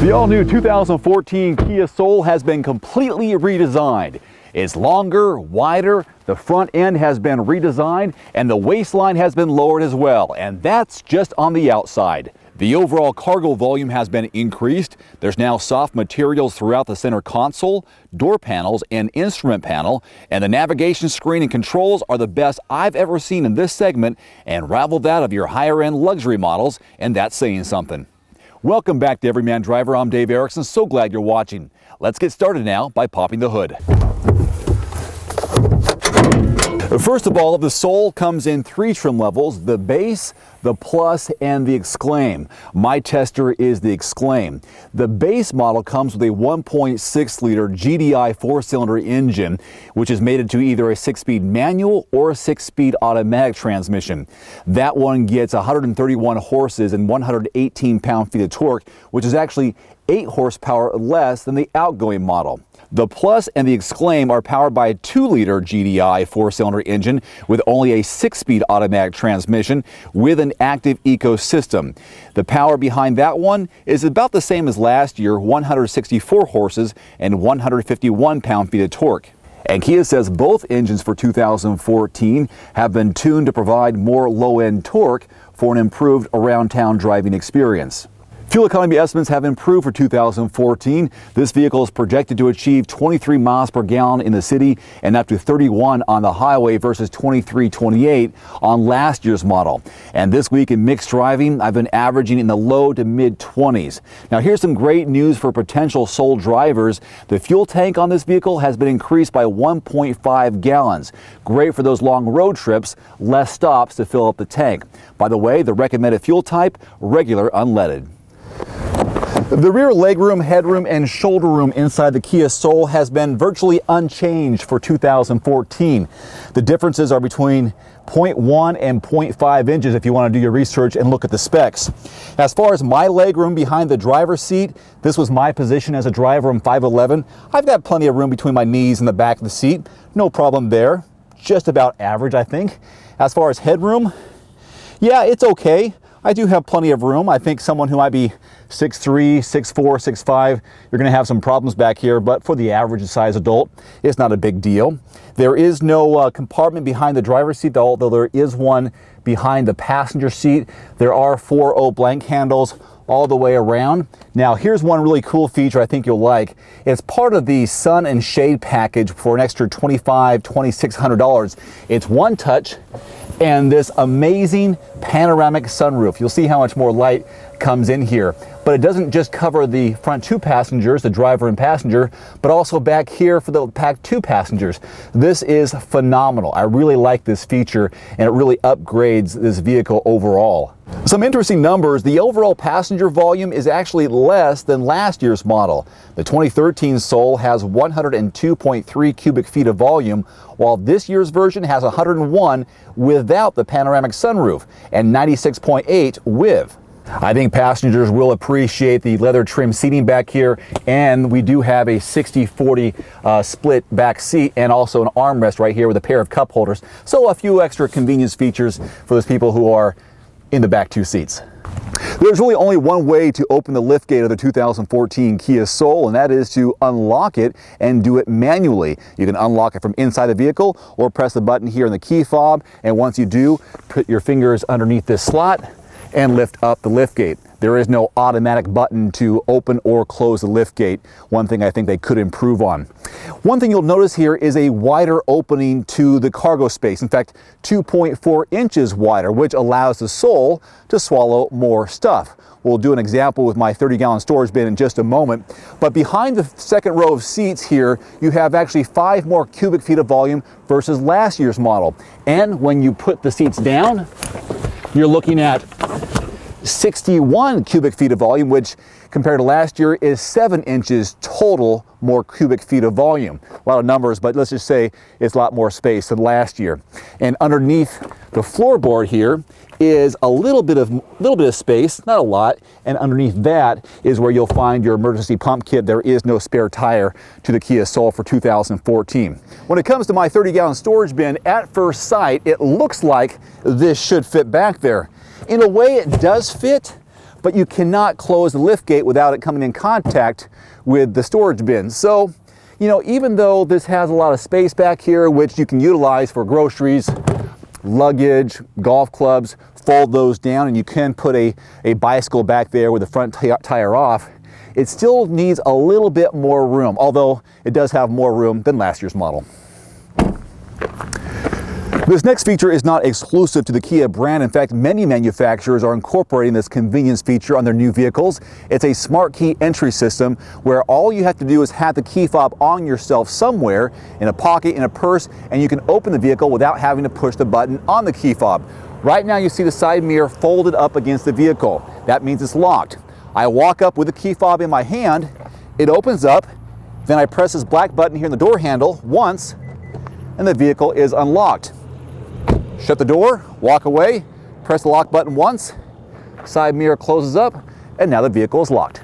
The all-new 2014 Kia Soul has been completely redesigned. It's longer, wider, the front end has been redesigned, and the waistline has been lowered as well, and that's just on the outside. The overall cargo volume has been increased. There's now soft materials throughout the center console, door panels, and instrument panel, and the navigation screen and controls are the best I've ever seen in this segment and rival that of your higher-end luxury models, and that's saying something. Welcome back to Everyman Driver. I'm Dave Erickson. So glad you're watching. Let's get started now by popping the hood. First of all, the Soul comes in 3 trim levels: the Base, the Plus, and the Exclaim. My tester is the Exclaim. The Base model comes with a 1.6-liter GDI 4-cylinder engine, which is mated to either a 6-speed manual or a 6-speed automatic transmission. That one gets 131 horses and 118 pound-feet of torque, which is actually 8 horsepower less than the outgoing model. The Plus and the Exclaim are powered by a 2-liter GDI 4-cylinder engine with only a 6-speed automatic transmission with an active ecosystem. The power behind that one is about the same as last year, 164 horses and 151 pound-feet of torque. And Kia says both engines for 2014 have been tuned to provide more low-end torque for an improved around-town driving experience. Fuel economy estimates have improved for 2014. This vehicle is projected to achieve 23 miles per gallon in the city and up to 31 on the highway versus 23-28 on last year's model. And this week in mixed driving, I've been averaging in the low to mid 20s. Now here's some great news for potential Soul drivers. The fuel tank on this vehicle has been increased by 1.5 gallons. Great for those long road trips, less stops to fill up the tank. By the way, the recommended fuel type, regular unleaded. The rear legroom, headroom, and shoulder room inside the Kia Soul has been virtually unchanged for 2014. The differences are between 0.1 and 0.5 inches if you want to do your research and look at the specs. As far as my legroom behind the driver's seat, this was my position as a driver. I'm 5'11". I've got plenty of room between my knees and the back of the seat. No problem there. Just about average, I think. As far as headroom, yeah, it's okay. I do have plenty of room. I think someone who might be 6'3", 6'4", 6'5", you're going to have some problems back here, but for the average size adult, it's not a big deal. There is no compartment behind the driver's seat, although there is one behind the passenger seat. There are 4 blank handles all the way around. Now here's one really cool feature I think you'll like. It's part of the sun and shade package for an extra $2,600. It's one touch and this amazing panoramic sunroof. You'll see how much more light comes in here. But it doesn't just cover the front 2 passengers, the driver and passenger, but also back here for the back 2 passengers. This is phenomenal. I really like this feature, and it really upgrades this vehicle overall. Some interesting numbers. The overall passenger volume is actually less than last year's model. The 2013 Soul has 102.3 cubic feet of volume, while this year's version has 101 without the panoramic sunroof and 96.8 with. I think passengers will appreciate the leather trim seating back here, and we do have a 60-40 split back seat and also an armrest right here with a pair of cup holders. So a few extra convenience features for those people who are in the back 2 seats. There's really only one way to open the liftgate of the 2014 Kia Soul, and that is to unlock it and do it manually. You can unlock it from inside the vehicle or press the button here in the key fob, and once you do, put your fingers underneath this slot and lift up the liftgate. There is no automatic button to open or close the liftgate. One thing I think they could improve on. One thing you'll notice here is a wider opening to the cargo space. In fact, 2.4 inches wider, which allows the Soul to swallow more stuff. We'll do an example with my 30-gallon storage bin in just a moment. But behind the second row of seats here, you have actually 5 more cubic feet of volume versus last year's model. And when you put the seats down, you're looking at 61 cubic feet of volume, which compared to last year is 7 inches total more cubic feet of volume. A lot of numbers, but let's just say it's a lot more space than last year. And underneath the floorboard here is a little bit of space, not a lot, and underneath that is where you'll find your emergency pump kit. There is no spare tire to the Kia Soul for 2014. When it comes to my 30-gallon storage bin, at first sight, it looks like this should fit back there. In a way, it does fit, but you cannot close the lift gate without it coming in contact with the storage bin. So, you know, even though this has a lot of space back here, which you can utilize for groceries, luggage, golf clubs, fold those down, and you can put a bicycle back there with the front tire off, it still needs a little bit more room, although it does have more room than last year's model. This next feature is not exclusive to the Kia brand. In fact, many manufacturers are incorporating this convenience feature on their new vehicles. It's a smart key entry system where all you have to do is have the key fob on yourself somewhere, in a pocket, in a purse, and you can open the vehicle without having to push the button on the key fob. Right now you see the side mirror folded up against the vehicle. That means it's locked. I walk up with the key fob in my hand, it opens up, then I press this black button here in the door handle once, and the vehicle is unlocked. Shut the door, walk away, press the lock button once, side mirror closes up, and now the vehicle is locked.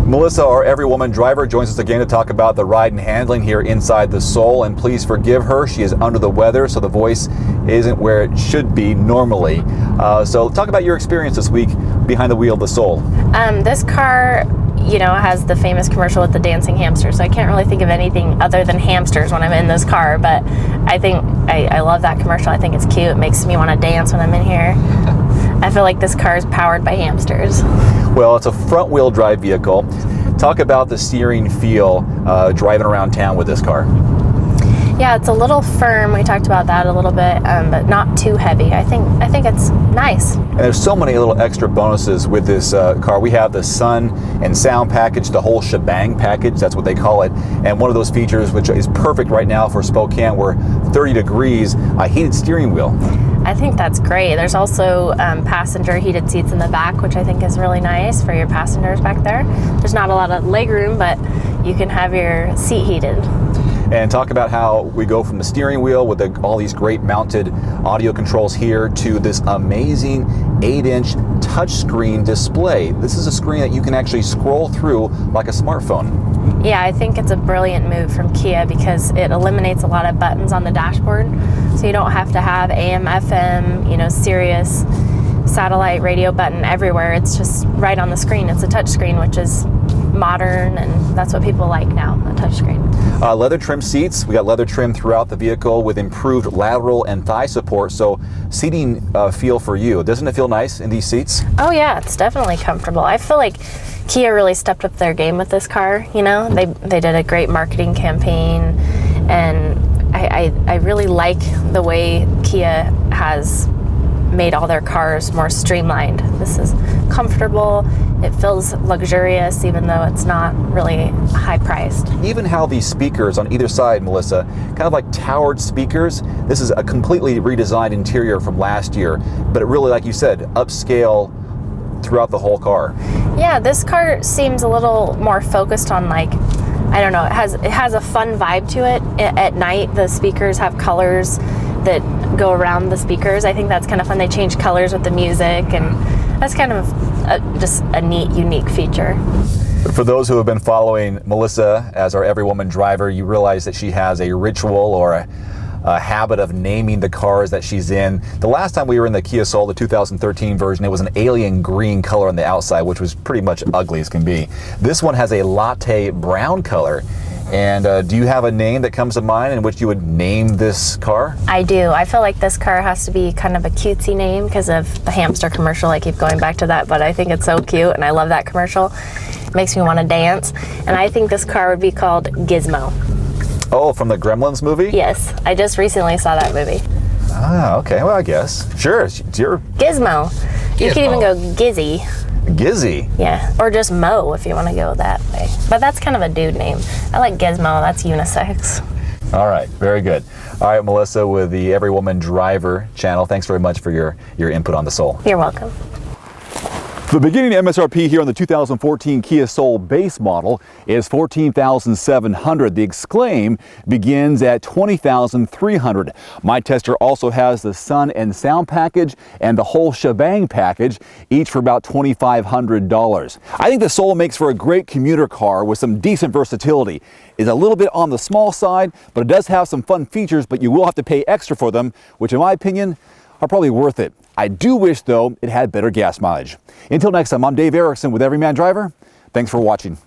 Melissa, our Everywoman driver, joins us again to talk about the ride and handling here inside the Soul, and please forgive her. She is under the weather, so the voice isn't where it should be normally. So talk about your experience this week behind the wheel of the Soul. This car, you know, has the famous commercial with the dancing hamster, so I can't really think of anything other than hamsters when I'm in this car, but I think I love that commercial. I think it's cute. It makes me want to dance when I'm in here. I feel like this car is powered by hamsters. Well, it's a front-wheel drive vehicle. Talk about the steering feel driving around town with this car. Yeah, it's a little firm. We talked about that a little bit, but not too heavy. I think it's nice. And there's so many little extra bonuses with this car. We have the sun and sound package, the whole shebang package, that's what they call it. And one of those features, which is perfect right now for Spokane, where 30 degrees, a heated steering wheel. I think that's great. There's also passenger heated seats in the back, which I think is really nice for your passengers back there. There's not a lot of leg room, but you can have your seat heated. And talk about how we go from the steering wheel with all these great mounted audio controls here to this amazing 8-inch touchscreen display. This is a screen that you can actually scroll through like a smartphone. Yeah, I think it's a brilliant move from Kia because it eliminates a lot of buttons on the dashboard. So you don't have to have AM, FM, you know, Sirius, satellite radio button everywhere. It's just right on the screen. It's a touch screen, which is modern, and that's what people like now, a touchscreen. Leather trim seats. We got leather trim throughout the vehicle with improved lateral and thigh support. So seating feel for you. Doesn't it feel nice in these seats? Oh yeah, it's definitely comfortable. I feel like Kia really stepped up their game with this car. You know, they did a great marketing campaign, and I really like the way Kia has made all their cars more streamlined. This is comfortable. It feels luxurious, even though it's not really high priced. Even how these speakers on either side, Melissa, kind of like towered speakers. This is a completely redesigned interior from last year, but it really, like you said, upscale throughout the whole car. Yeah, this car seems a little more focused on, like, I don't know, it has a fun vibe to it. At night, the speakers have colors that go around the speakers. I think that's kind of fun. They change colors with the music, and that's kind of just a neat, unique feature. For those who have been following Melissa as our Everywoman driver, you realize that she has a ritual or a habit of naming the cars that she's in. The last time we were in the Kia Soul, the 2013 version, it was an alien green color on the outside, which was pretty much ugly as can be. This one has a latte brown color. And do you have a name that comes to mind in which you would name this car? I do. I feel like this car has to be kind of a cutesy name because of the hamster commercial. I keep going back to that, but I think it's so cute, and I love that commercial. It makes me want to dance. And I think this car would be called Gizmo. Oh, from the Gremlins movie? Yes. I just recently saw that movie. Ah, okay. Well, I guess. Sure. It's your Gizmo. You could even go Gizzy. Gizzy. Yeah, or just Mo if you want to go that way. But that's kind of a dude name. I like Gizmo. That's unisex. All right. Very good. All right, Melissa, with the Every Woman Driver channel, thanks very much for your input on the Soul. You're welcome. The beginning MSRP here on the 2014 Kia Soul base model is $14,700. The Exclaim begins at $20,300. My tester also has the sun and sound package and the whole shebang package, each for about $2,500. I think the Soul makes for a great commuter car with some decent versatility. It's a little bit on the small side, but it does have some fun features, but you will have to pay extra for them, which in my opinion are probably worth it. I do wish, though, it had better gas mileage. Until next time, I'm Dave Erickson with Everyman Driver. Thanks for watching.